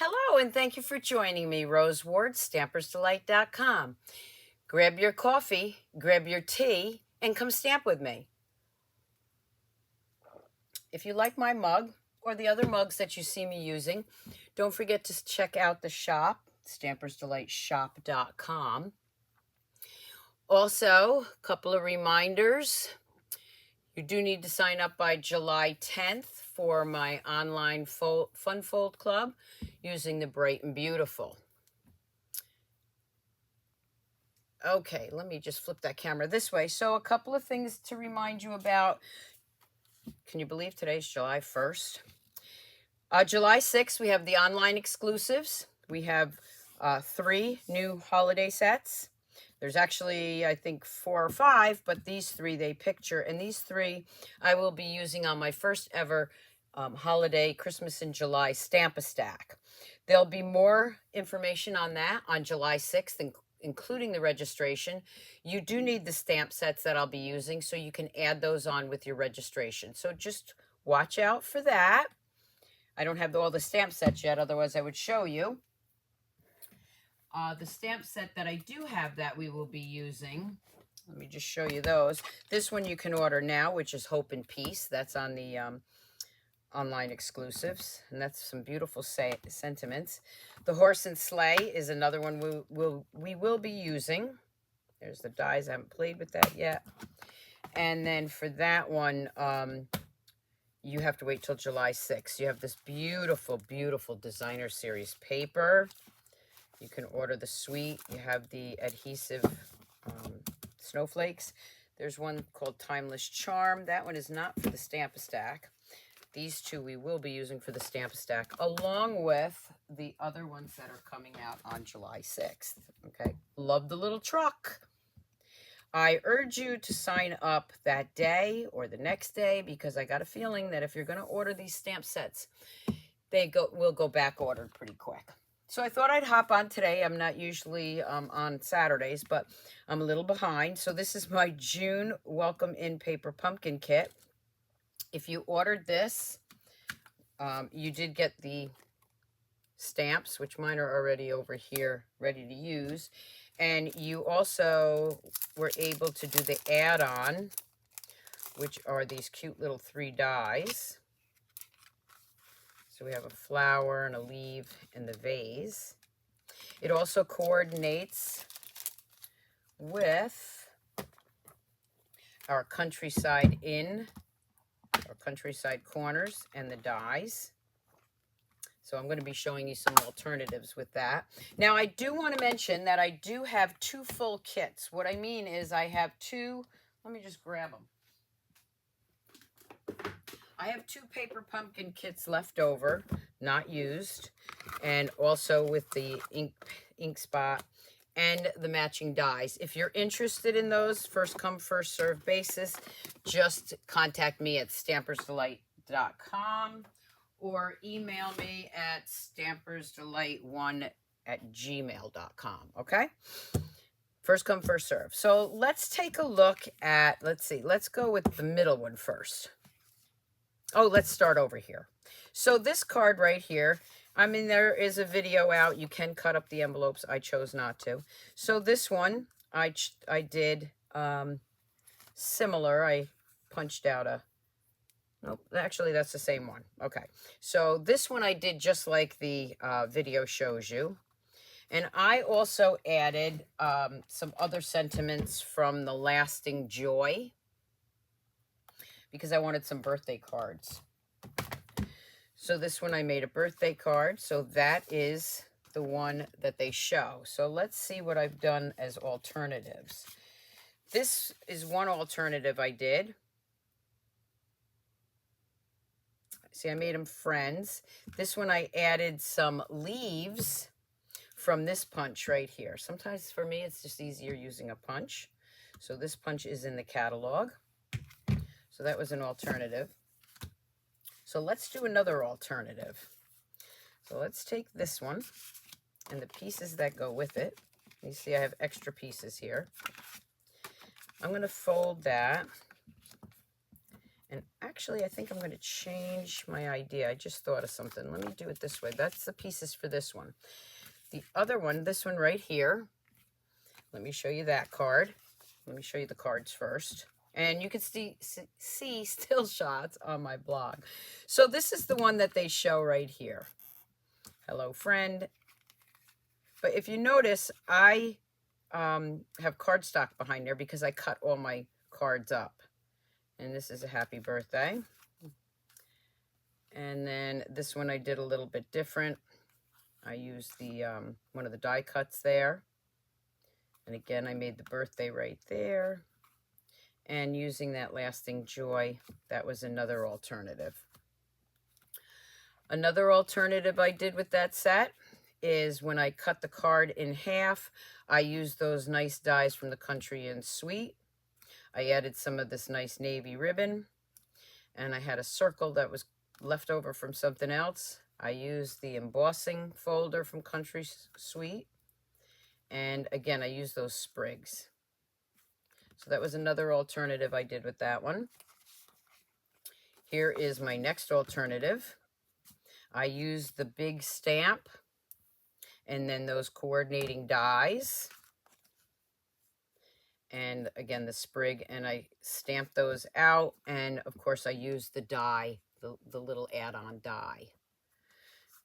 Hello, and thank you for joining me, Rose Ward, Stampersdelight.com. Grab your coffee, grab your tea, and come stamp with me. If you like my mug or the other mugs that you see me using, don't forget to check out the shop, Stampersdelightshop.com. Also, a couple of reminders. You do need to sign up by July 10th for my online Fun Fold Club using the Bright&Beautiful. Okay, let me just flip that camera this way. So a couple of things to remind you about. Can you believe today's July 1st? July 6th, we have the online exclusives. We have 3 new holiday sets. There's actually, I think, 4 or 5, but these 3 they picture. And these 3 I will be using on my first ever holiday Christmas in July Stamp-A-Stack. There'll be more information on that on July 6th, including the registration. You do need the stamp sets that I'll be using, so you can add those on with your registration. So just watch out for that. I don't have all the stamp sets yet, otherwise I would show you. The stamp set that I do have that we will be using, let me just show you those. This one you can order now, which is Hope and Peace. That's on the online exclusives, and that's some beautiful sentiments. The Horse and Sleigh is another one we will be using. There's the dies. I haven't played with that yet. And then for that one, you have to wait till July 6th. You have this beautiful, beautiful designer series paper. You can order the suite. You have the adhesive snowflakes. There's one called Timeless Charm. That one is not for the Stamp-A-Stack. These 2 we will be using for the Stamp-A-Stack, along with the other ones that are coming out on July 6th. Okay, love the little truck. I urge you to sign up that day or the next day, because I got a feeling that if you're going to order these stamp sets, they will go back ordered pretty quick. So I thought I'd hop on today. I'm not usually on Saturdays, but I'm a little behind. So this is my June Welcome In Paper Pumpkin Kit. If you ordered this, you did get the stamps, which mine are already over here ready to use. And you also were able to do the add-on, which are these cute little 3 dies. So we have a flower and a leaf and the vase. It also coordinates with our countryside inn, our countryside corners, and the dies. So I'm going to be showing you some alternatives with that. Now, I do want to mention that I do have 2 full kits. What I mean is I have 2, let me just grab them. I have 2 paper pumpkin kits left over, not used, and also with the ink spot and the matching dies. If you're interested in those, first come, first serve basis, just contact me at Stampersdelight.com or email me at stampersdelight1@gmail.com, okay? First come, first serve. So let's take a look at, let's go with the middle one first. Oh, let's start over here. So this card right here, I mean, there is a video out. You can cut up the envelopes. I chose not to. So this one, I did similar. I punched out a, nope, actually that's the same one. Okay. So this one I did just like the video shows you. And I also added some other sentiments from the Lasting Joy, because I wanted some birthday cards. So this one I made a birthday card. So that is the one that they show. So let's see what I've done as alternatives. This is one alternative I did. See, I made them friends. This one I added some leaves from this punch right here. Sometimes for me it's just easier using a punch. So this punch is in the catalog. So that was an alternative. So let's do another alternative. So let's take this one and the pieces that go with it. You see I have extra pieces here. I'm going to fold that And actually, I think I'm going to change my idea. I just thought of something. Let me do it this way. That's the pieces for this one. The other one, this one right here, let me show you that card. Let me show you the cards first. And you can see still shots on my blog. So this is the one that they show right here. Hello, friend. But if you notice, I have cardstock behind there because I cut all my cards up. And this is a happy birthday. And then this one I did a little bit different. I used the one of the die cuts there. And again, I made the birthday right there. And using that Lasting Joy, that was another alternative. Another alternative I did with that set is when I cut the card in half, I used those nice dies from the Country and Sweet. I added some of this nice navy ribbon, and I had a circle that was left over from something else. I used the embossing folder from Country Sweet, and again, I used those sprigs. So that was another alternative I did with that one. Here is my next alternative. I used the big stamp and then those coordinating dies. And again, the sprig, and I stamped those out. And of course, I used the die, the little add-on die.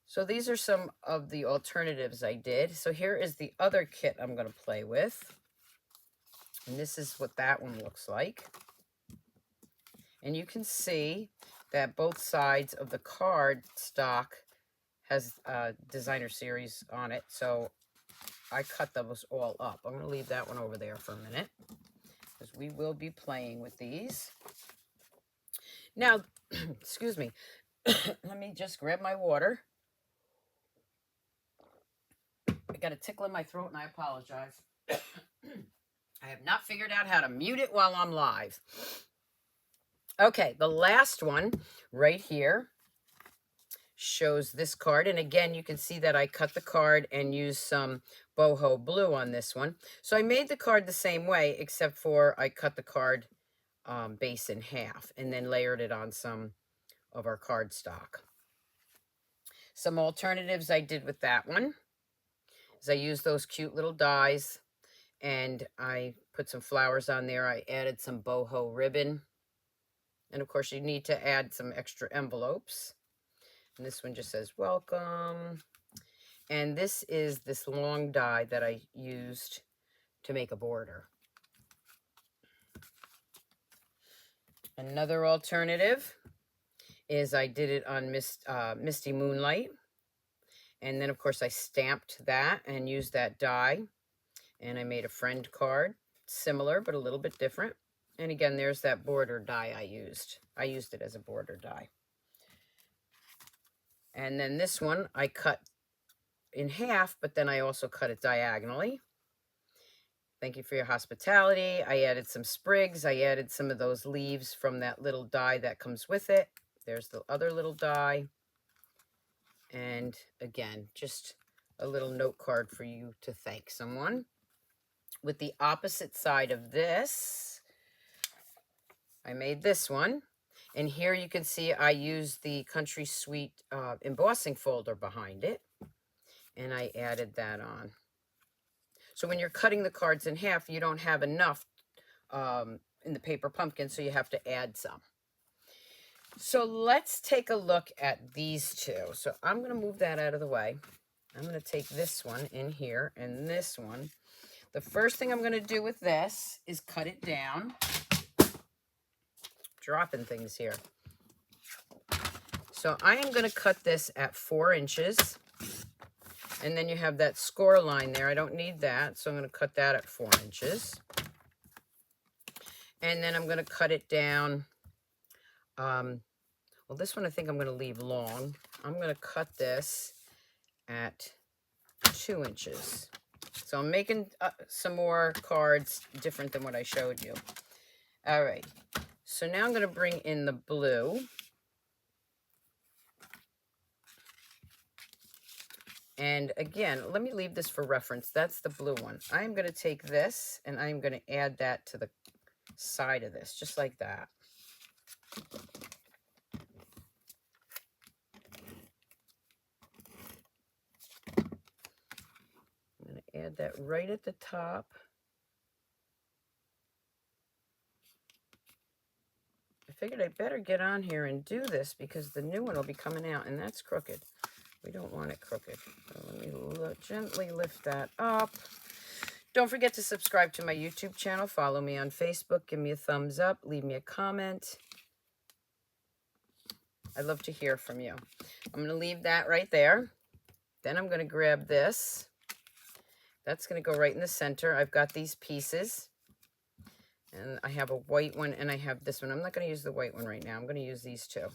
So these are some of the alternatives I did. So here is the other kit I'm going to play with. And this is what that one looks like. And you can see that both sides of the card stock has designer series on it. So I cut those all up. I'm going to leave that one over there for a minute because we will be playing with these. Now, excuse me, let me just grab my water. I got a tickle in my throat and I apologize. I have not figured out how to mute it while I'm live. Okay, the last one right here shows this card. And again, you can see that I cut the card and used some boho blue on this one. So I made the card the same way, except for I cut the card base in half and then layered it on some of our cardstock. Some alternatives I did with that one is I used those cute little dies and I put some flowers on there. I added some boho ribbon. And of course, you need to add some extra envelopes. And this one just says, welcome. And this is this long die that I used to make a border. Another alternative is I did it on Misty Moonlight. And then, of course, I stamped that and used that die. And I made a friend card, similar, but a little bit different. And again, there's that border die I used. I used it as a border die. And then this one I cut in half, but then I also cut it diagonally. Thank you for your hospitality. I added some sprigs. I added some of those leaves from that little die that comes with it. There's the other little die. And again, just a little note card for you to thank someone. With the opposite side of this, I made this one. And here you can see I used the Country Sweet embossing folder behind it. And I added that on. So when you're cutting the cards in half, you don't have enough in the paper pumpkin, so you have to add some. So let's take a look at these two. So I'm going to move that out of the way. I'm going to take this one in here and this one. The first thing I'm going to do with this is cut it down. Dropping things here. So I am going to cut this at 4 inches. And then you have that score line there. I don't need that, so I'm going to cut that at 4 inches. And then I'm going to cut it down. Well, this one I think I'm going to leave long. I'm going to cut this at 2 inches. So I'm making some more cards different than what I showed you. All right. So now I'm going to bring in the blue. And again, let me leave this for reference. That's the blue one. I'm going to take this and I'm going to add that to the side of this, just like that. I'm going to add that right at the top. I figured I better get on here and do this because the new one will be coming out, and that's crooked. We don't want it crooked. So let me gently lift that up. Don't forget to subscribe to my YouTube channel. Follow me on Facebook. Give me a thumbs up. Leave me a comment. I'd love to hear from you. I'm going to leave that right there. Then I'm going to grab this. That's going to go right in the center. I've got these pieces. And I have a white one and I have this one. I'm not going to use the white one right now. I'm going to use these two.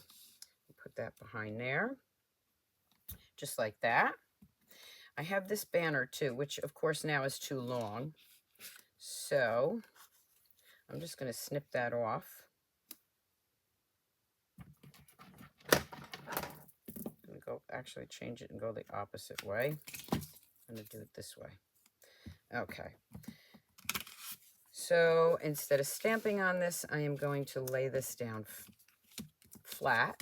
Put that behind there. Just like that. I have this banner too, which of course now is too long. So I'm just going to snip that off. I'm going to go actually change it and go the opposite way. I'm going to do it this way. Okay. So instead of stamping on this, I am going to lay this down flat.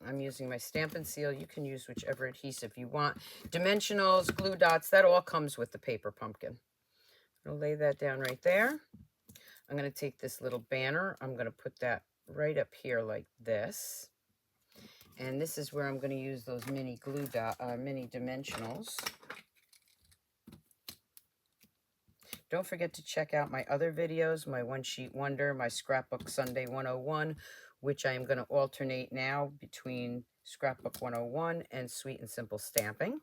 I'm using my Stamp and Seal. You can use whichever adhesive you want. Dimensionals, glue dots, that all comes with the paper pumpkin. I'll lay that down right there. I'm going to take this little banner. I'm going to put that right up here like this. And this is where I'm going to use those mini glue dot, mini dimensionals. Don't forget to check out my other videos, my One Sheet Wonder, my Scrapbook Sunday 101, which I am going to alternate now between Scrapbook 101 and Sweet and Simple Stamping.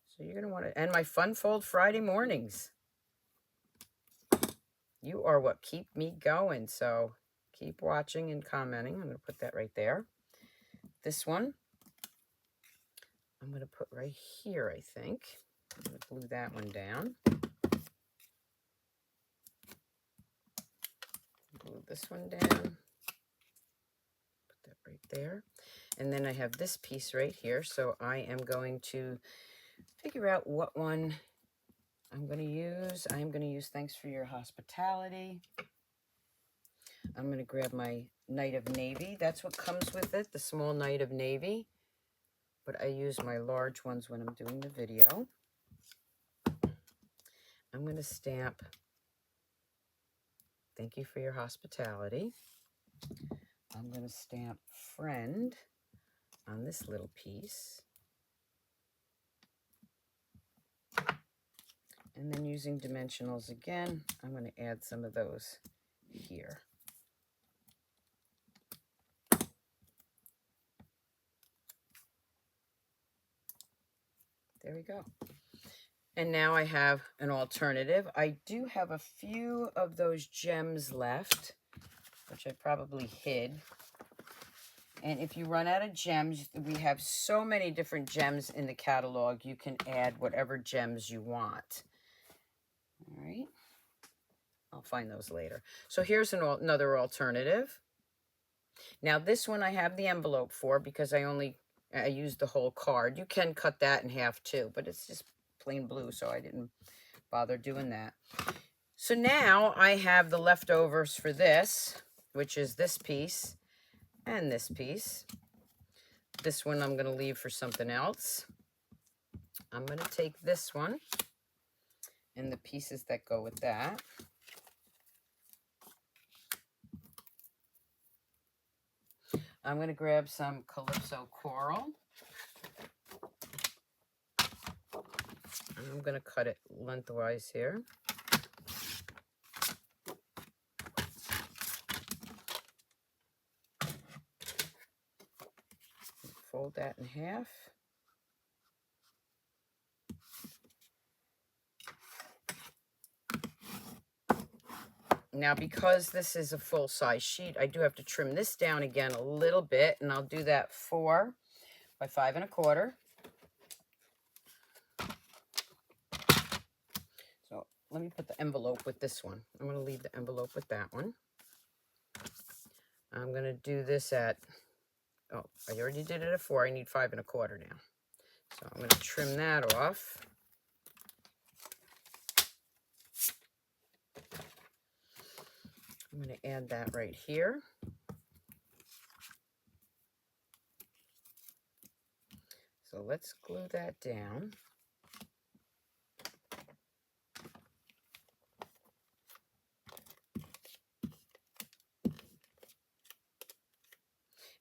So you're going to want to, and my Fun Fold Friday mornings. You are what keep me going, so keep watching and commenting. I'm going to put that right there. This one, I'm going to put right here, I think. I'm going to glue that one down. Glue this one down. Put that right there. And then I have this piece right here, so I am going to figure out what one I'm going to use. I'm going to use Thanks for Your Hospitality. I'm going to grab my Night of Navy. That's what comes with it, the small Night of Navy. But I use my large ones when I'm doing the video. I'm going to stamp Thank You for Your Hospitality. I'm going to stamp Friend on this little piece. And then using dimensionals again, I'm going to add some of those here. There we go. And now I have an alternative. I do have a few of those gems left, which I probably hid. And if you run out of gems, we have so many different gems in the catalog. You can add whatever gems you want. All right. I'll find those later. So here's another alternative. Now this one I have the envelope for because I used the whole card. You can cut that in half too, but it's just plain blue, so I didn't bother doing that. So now I have the leftovers for this, which is this piece and this piece. This one I'm going to leave for something else. I'm going to take this one and the pieces that go with that. I'm going to grab some Calypso Coral. And I'm going to cut it lengthwise here. Fold that in half. Now, because this is a full-size sheet, I do have to trim this down again a little bit, and I'll do that 4 by 5 1/4. So let me put the envelope with this one. I'm going to leave the envelope with that one. I'm going to do this at, oh, I already did it at 4. I need 5 1/4 now. So I'm going to trim that off. I'm going to add that right here. So let's glue that down.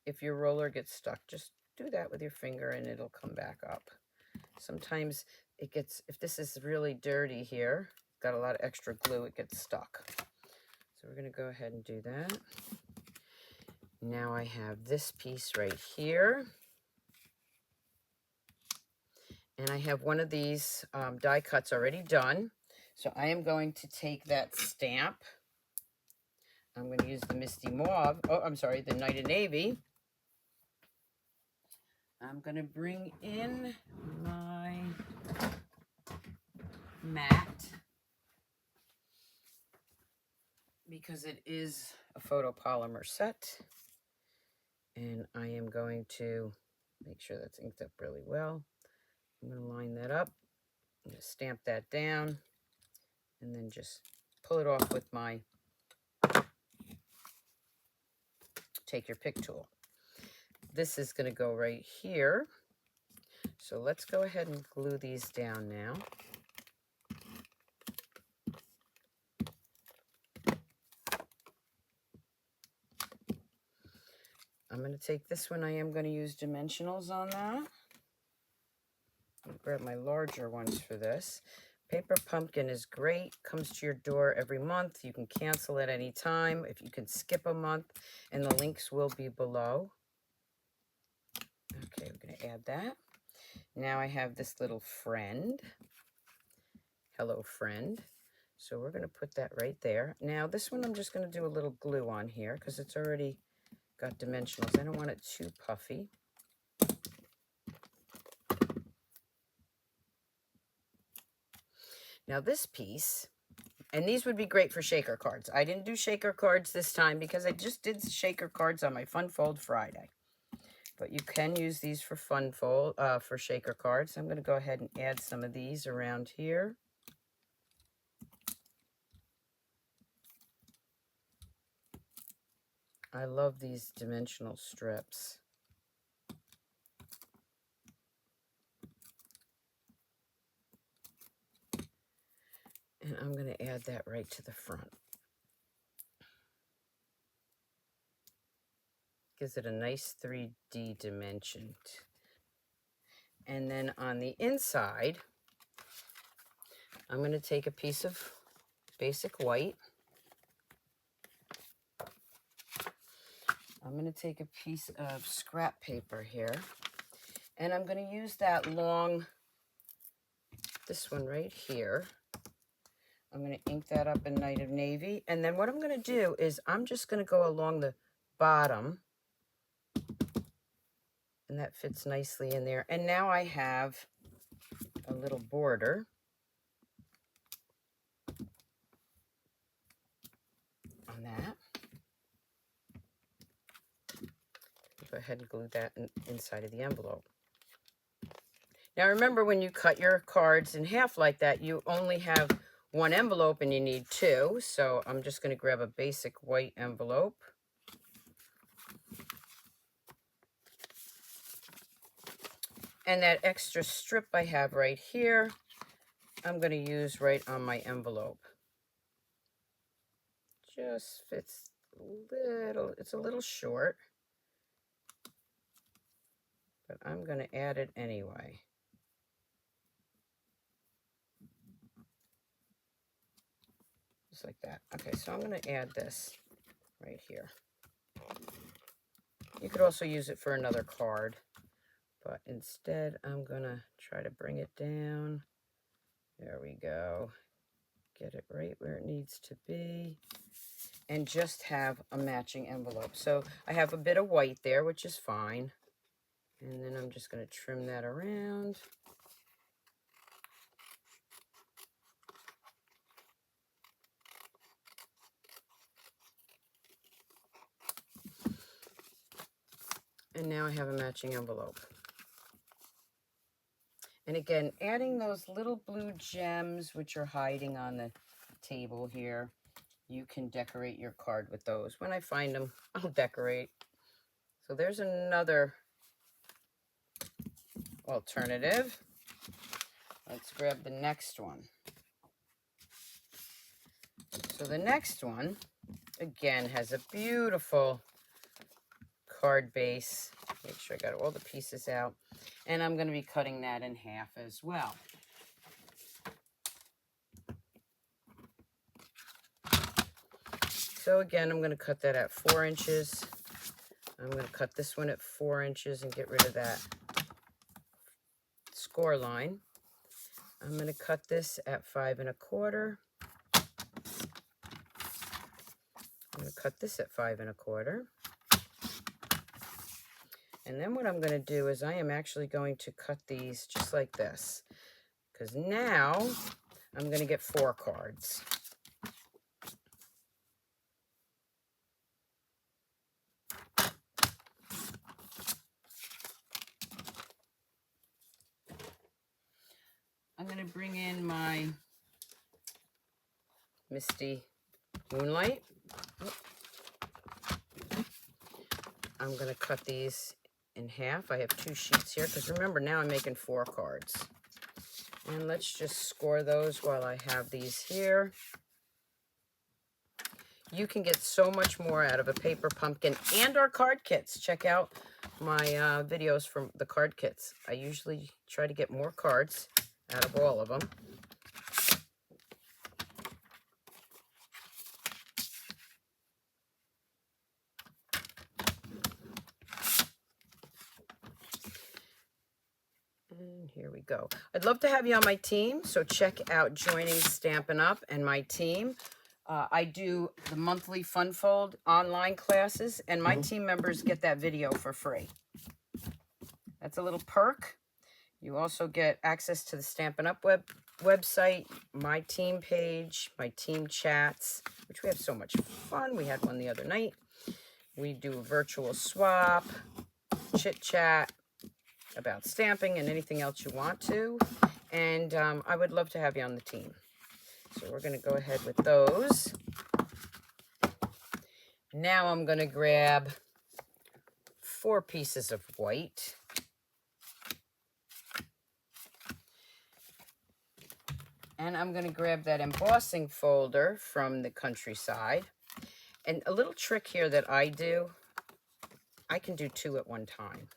If your roller gets stuck, just do that with your finger and it'll come back up. Sometimes it gets, if this is really dirty here, got a lot of extra glue, it gets stuck. So we're going to go ahead and do that. Now I have this piece right here. And I have one of these die cuts already done. So I am going to take that stamp. I'm going to use the Misty Mauve. Oh, I'm sorry, the Night of Navy. I'm going to bring in my mat because it is a photopolymer set. And I am going to make sure that's inked up really well. I'm going to line that up. I'm going to stamp that down and then just pull it off with my take your pick tool. This is going to go right here. So let's go ahead and glue these down now. I'm going to take this one. I am going to use dimensionals on that. I'll grab my larger ones for this. Paper pumpkin is great. Comes to your door every month. You can cancel at any time if you can skip a month, and the links will be below. Okay, we're going to add that. Now I have this little friend. Hello, friend. So we're going to put that right there. Now this one I'm just going to do a little glue on here because it's already got dimensionals. I don't want it too puffy. Now this piece, and these would be great for shaker cards. I didn't do shaker cards this time because I just did shaker cards on my Fun Fold Friday. But you can use these for Fun Fold, for shaker cards. I'm going to go ahead and add some of these around here. I love these dimensional strips. And I'm going to add that right to the front. Gives it a nice 3D dimension. And then on the inside, I'm going to take a piece of basic white. I'm going to take a piece of scrap paper here. And I'm going to use that long, this one right here. I'm going to ink that up in Night of Navy. And then what I'm going to do is I'm just going to go along the bottom. And that fits nicely in there. And now I have a little border. On that. Go ahead and glue that inside of the envelope. Now remember, when you cut your cards in half like that, you only have one envelope and you need two. So I'm just going to grab a basic white envelope. And that extra strip I have right here, I'm going to use right on my envelope. Just fits a little, it's a little short, but I'm going to add it anyway. Just like that. Okay, so I'm going to add this right here. You could also use it for another card, but instead I'm going to try to bring it down. There we go. Get it right where it needs to be. And just have a matching envelope. So I have a bit of white there, which is fine. And then I'm just going to trim that around. And now I have a matching envelope. And again, adding those little blue gems, which are hiding on the table here, you can decorate your card with those. When I find them, I'll decorate. So there's another alternative. Let's grab the next one. So the next one, again, has a beautiful card base. Make sure I got all the pieces out. And I'm going to be cutting that in half as well. So again, I'm going to cut that at 4 inches. I'm going to cut this one at 4 inches and get rid of that score line. I'm going to cut this at 5 1/4. I'm going to cut this at 5 1/4. And then what I'm going to do is I am actually going to cut these just like this, because now I'm going to get 4 cards. I'm going to bring in my Misty Moonlight. I'm going to cut these in half. I have 2 sheets here because remember, now I'm making 4 cards. And let's just score those while I have these here. You can get so much more out of a paper pumpkin and our card kits. Check out my videos from the card kits. I usually try to get more cards out of all of them. And here we go. I'd love to have you on my team, so check out joining Stampin' Up! And my team. I do the monthly Fun Fold online classes, and my team members get that video for free. That's a little perk. You also get access to the Stampin' Up! Website, my team page, my team chats, which we have so much fun. We had one the other night. We do a virtual swap, chit chat about stamping and anything else you want to. And I would love to have you on the team. So we're going to go ahead with those. Now I'm going to grab 4 pieces of white. And I'm going to grab that embossing folder from the Countryside. And a little trick here that I do, I can do 2 at one time.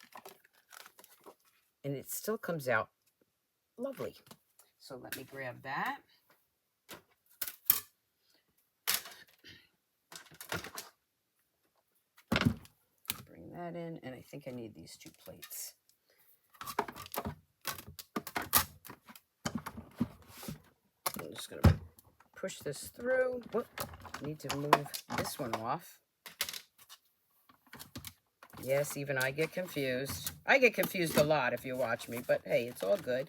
And it still comes out lovely. So let me grab that. Bring that in, and I think I need these 2 plates. I'm just going to push this through. Whoop, need to move this one off. Yes, even I get confused. I get confused a lot if you watch me, but hey, it's all good.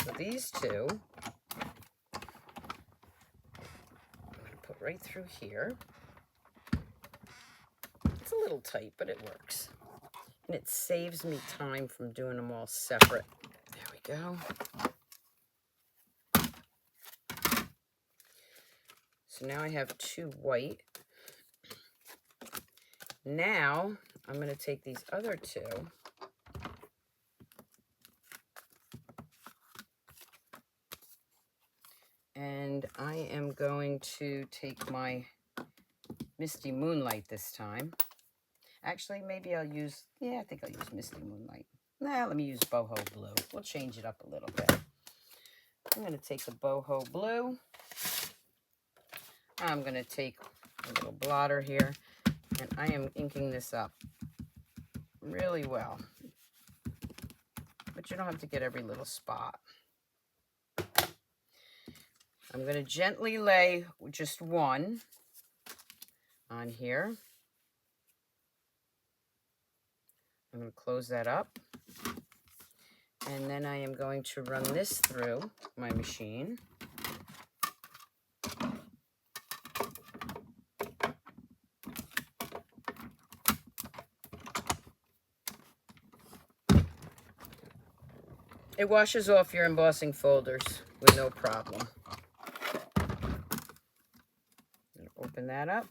So these 2, I'm going to put right through here. It's a little tight, but it works. And it saves me time from doing them all separate. There we go. So now I have 2 white. Now I'm going to take these other 2 and I am going to take my Misty Moonlight this time. Actually, maybe I'll use, I think I'll use Misty Moonlight. Nah, let me use Boho Blue. We'll change it up a little bit. I'm going to take the Boho Blue. I'm going to take a little blotter here, and I am inking this up really well. But you don't have to get every little spot. I'm going to gently lay just 1 on here. I'm going to close that up. And then I am going to run this through my machine. It washes off your embossing folders with no problem. Open that up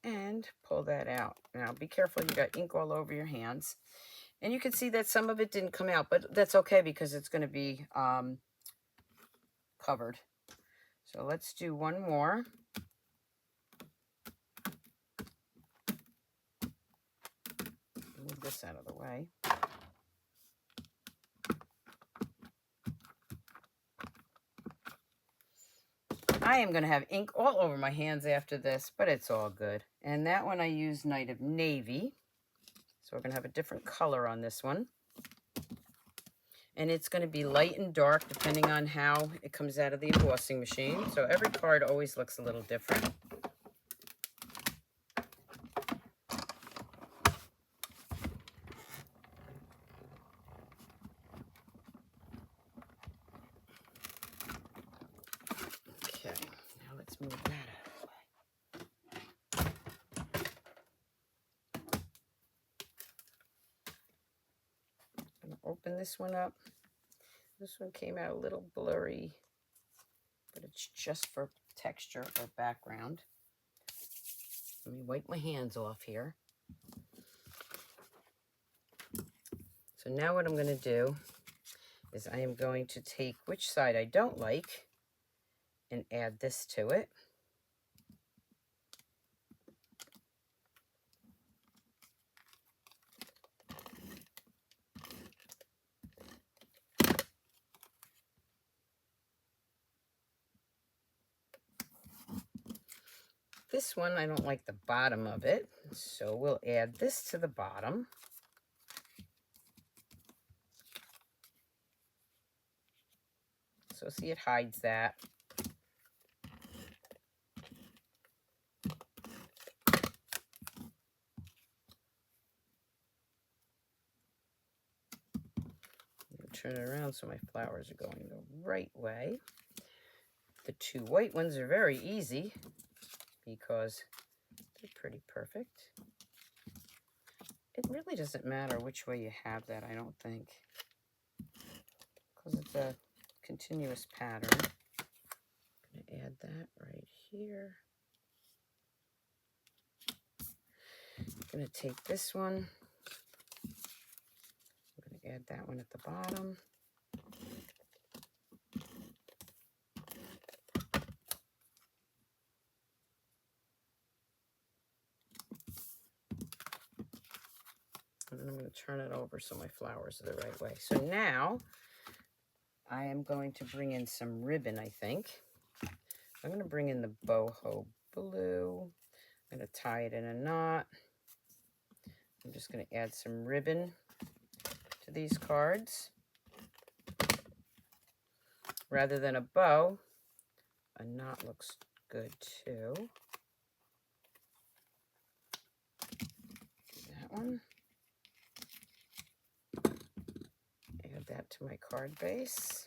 and pull that out. Now be careful, you got ink all over your hands. And you can see that some of it didn't come out, but that's okay because it's going to be covered. So let's do one more. Move this out of the way. I am going to have ink all over my hands after this, but it's all good. And that one I used Night of Navy. So we're going to have a different color on this one. And it's going to be light and dark depending on how it comes out of the embossing machine. So every card always looks a little different. Okay, now let's move that out of the way. I'm going to open this one up. This one came out a little blurry, but it's just for texture or background. Let me wipe my hands off here. So now what I'm going to do is I am going to take which side I don't like and add this to it. This one, I don't like the bottom of it, so we'll add this to the bottom. So see, it hides that. Turn it around so my flowers are going the right way. The two white ones are very easy because they're pretty perfect. It really doesn't matter which way you have that, I don't think, because it's a continuous pattern. I'm going to add that right here. I'm going to take this one. I'm going to add that one at the bottom. And then I'm going to turn it over so my flowers are the right way. So now I am going to bring in some ribbon, I think. I'm going to bring in the boho blue. I'm going to tie it in a knot. I'm just going to add some ribbon to these cards. Rather than a bow, a knot looks good too. That one. Add that to my card base.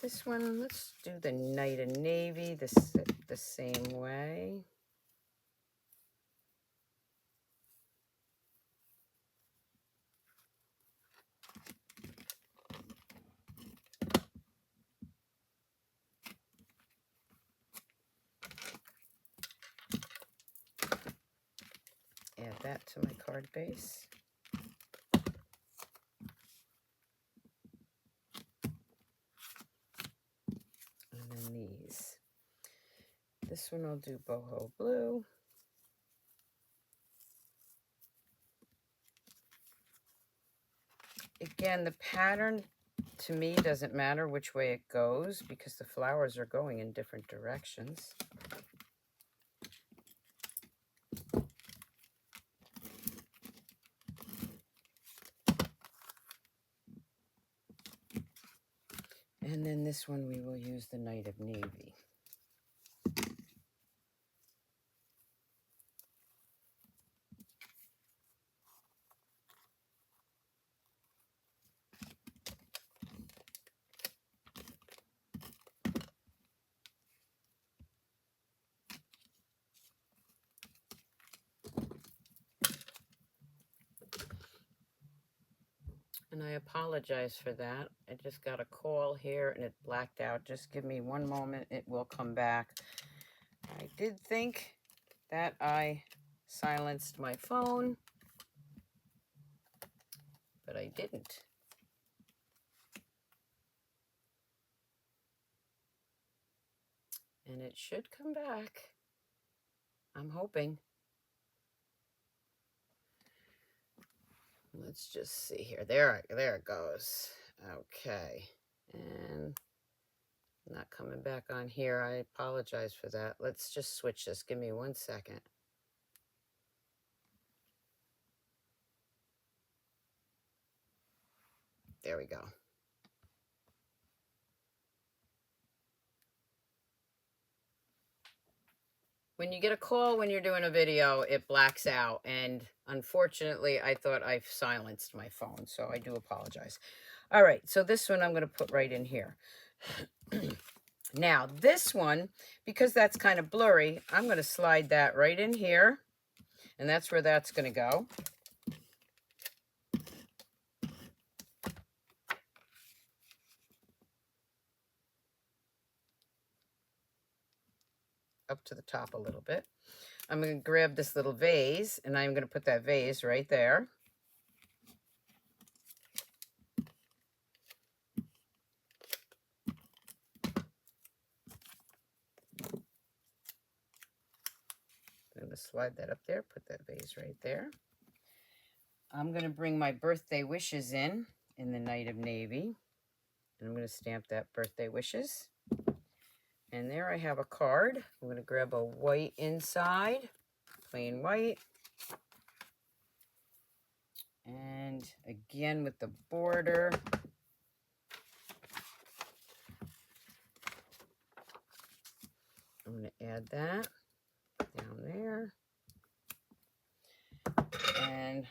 This one, let's do the Night of Navy the same way. Add that to my card base. And then these. This one I'll do boho blue. Again, the pattern to me doesn't matter which way it goes because the flowers are going in different directions. And then this one we will use the Night of Navy. And I apologize for that. I just got a call here and it blacked out. Just give me one moment. It will come back. I did think that I silenced my phone, but I didn't. And it should come back. I'm hoping. Let's just see here. There it goes. Okay. And not coming back on here. I apologize for that. Let's just switch this. Give me 1 second. There we go. When you get a call when you're doing a video, it blacks out. And unfortunately, I thought I've silenced my phone. So I do apologize. All right. So this one I'm going to put right in here. Now, this one, because that's kind of blurry, I'm going to slide that right in here. And that's where that's going to go. Up to the top a little bit. I'm going to grab this little vase, and I'm going to put that vase right there. I'm going to slide that up there, put that vase right there. I'm going to bring my birthday wishes in the Night of Navy. And I'm going to stamp that birthday wishes. And there I have a card. I'm going to grab a white inside, plain white. And again with the border. I'm going to add that down there. And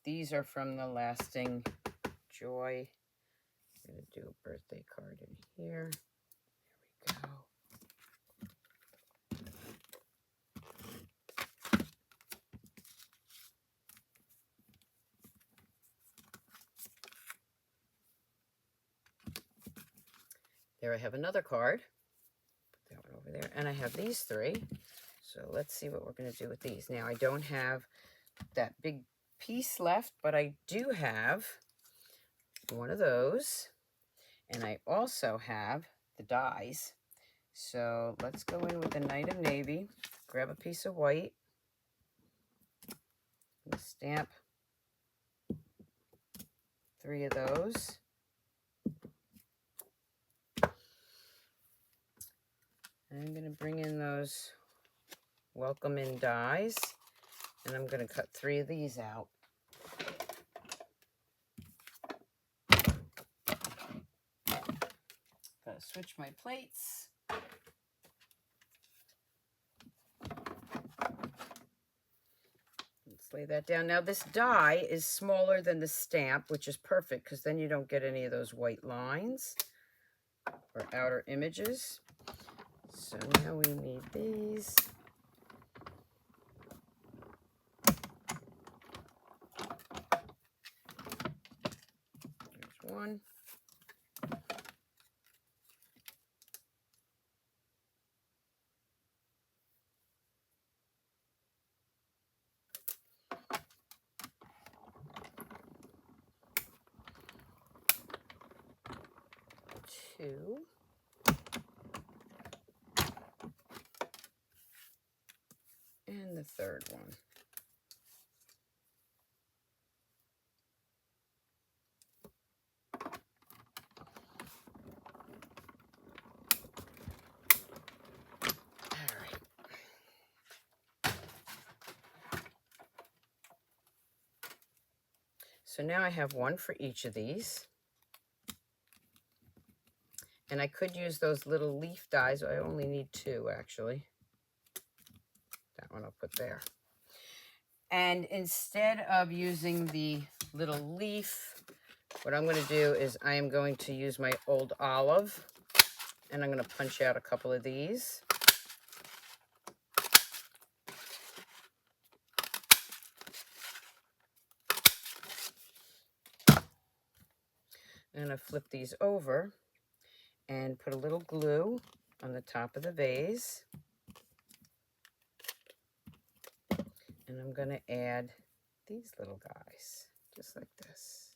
these are from the Lasting Joy. I'm going to do a birthday card in here. There we go. There I have another card. Put that one over there. And I have these three. So let's see what we're going to do with these. Now, I don't have that big piece left, but I do have one of those. And I also have the dies. So let's go in with the Night of Navy. Grab a piece of white. And stamp 3 of those. I'm going to bring in those Welcome In dies, and I'm going to cut 3 of these out. Gotta switch my plates. Let's lay that down. Now this die is smaller than the stamp, which is perfect because then you don't get any of those white lines or outer images. So now we need these. There's one. Two. And the third one. All right. So now I have one for each of these. And I could use those little leaf dies. I only need 2, actually. That one I'll put there. And instead of using the little leaf, what I'm going to do is I am going to use my old olive. And I'm going to punch out a couple of these. I'm going to flip these over and put a little glue on the top of the vase. And I'm going to add these little guys, just like this.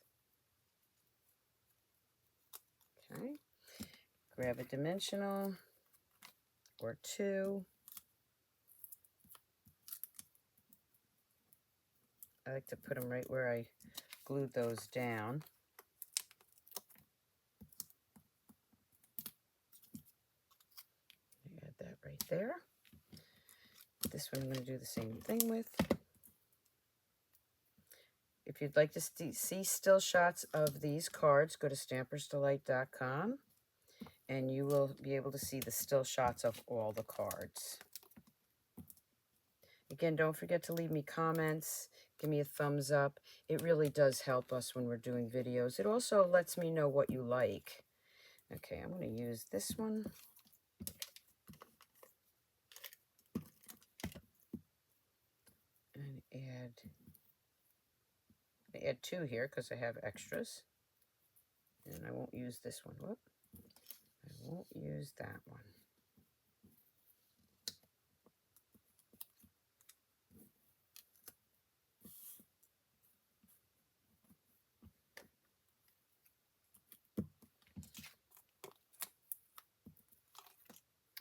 Okay. Grab a dimensional or two. I like to put them right where I glued those down. Add that right there. This one I'm going to do the same thing with. If you'd like to see still shots of these cards, go to Stampersdelight.com and you will be able to see the still shots of all the cards. Again, don't forget to leave me comments, give me a thumbs up. It really does help us when we're doing videos. It also lets me know what you like. Okay, I'm going to use this one. And add two here because I have extras. And I won't use this one. Whoop. I won't use that one.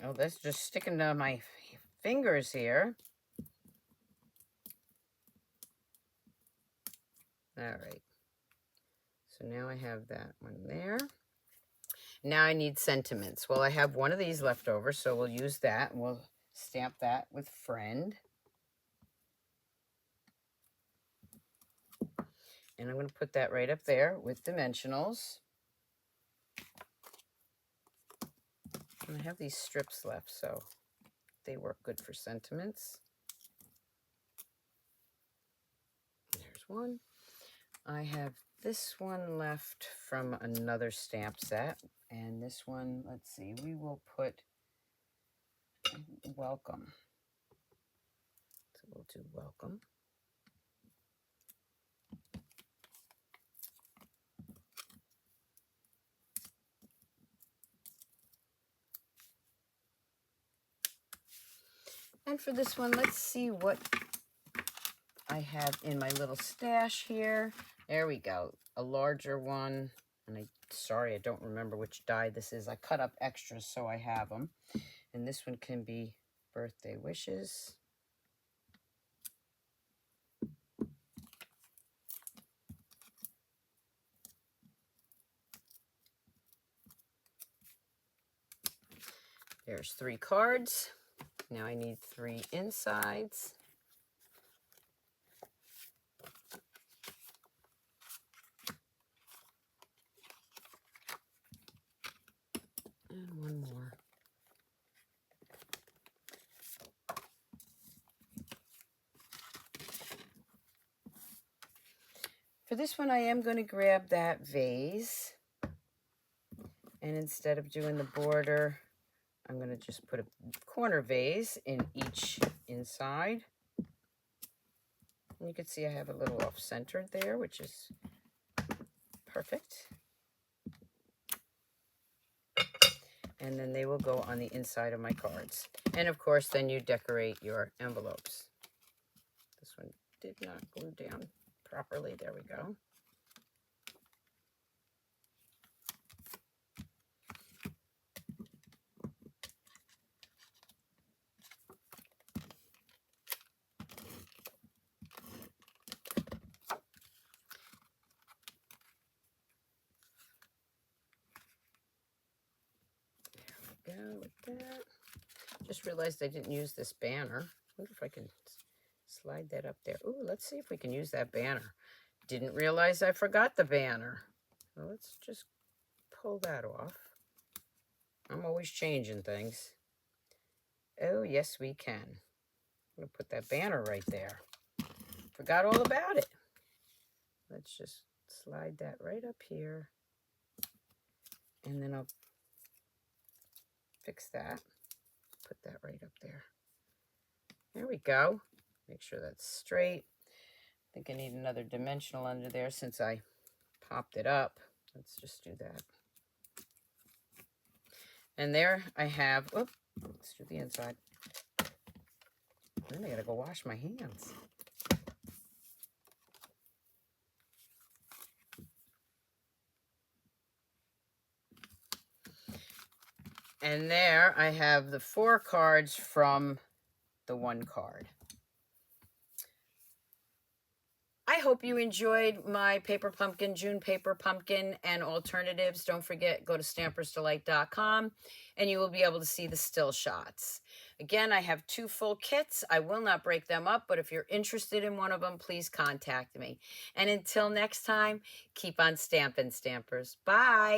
Oh, that's just sticking to my fingers here. All right. So now I have that one there. Now I need sentiments. Well, I have one of these left over, so we'll use that, and we'll stamp that with friend. And I'm going to put that right up there with dimensionals. And I have these strips left, so they work good for sentiments. There's one. I have this one left from another stamp set. And this one, let's see, we will put welcome. So we'll do welcome. And for this one, let's see what I have in my little stash here. There we go. A larger one. And sorry, I don't remember which die this is. I cut up extras so I have them. And this one can be birthday wishes. There's 3 cards. Now I need 3 insides. And one more. For this one, I am going to grab that vase. And instead of doing the border, I'm going to just put a corner vase in each inside. And you can see I have a little off-centered there, which is perfect. And then they will go on the inside of my cards. And of course, then you decorate your envelopes. This one did not glue down properly. There we go. There we go with that. Just realized I didn't use this banner. I wonder if I can slide that up there. Ooh, let's see if we can use that banner. Didn't realize I forgot the banner. Well, let's just pull that off. I'm always changing things. Oh, yes, we can. I'm going to put that banner right there. Forgot all about it. Let's just slide that right up here. And then I'll fix that. Put that right up there. There we go. Make sure that's straight. I think I need another dimensional under there since I popped it up. Let's just do that. And there I have, oops, let's do the inside. Then I gotta go wash my hands. And there I have the 4 cards from the 1 card. I hope you enjoyed my Paper Pumpkin, June Paper Pumpkin, and alternatives. Don't forget, go to Stampersdelight.com and you will be able to see the still shots. Again, I have 2 full kits. I will not break them up, but if you're interested in one of them, please contact me. And until next time, keep on stamping, Stampers. Bye.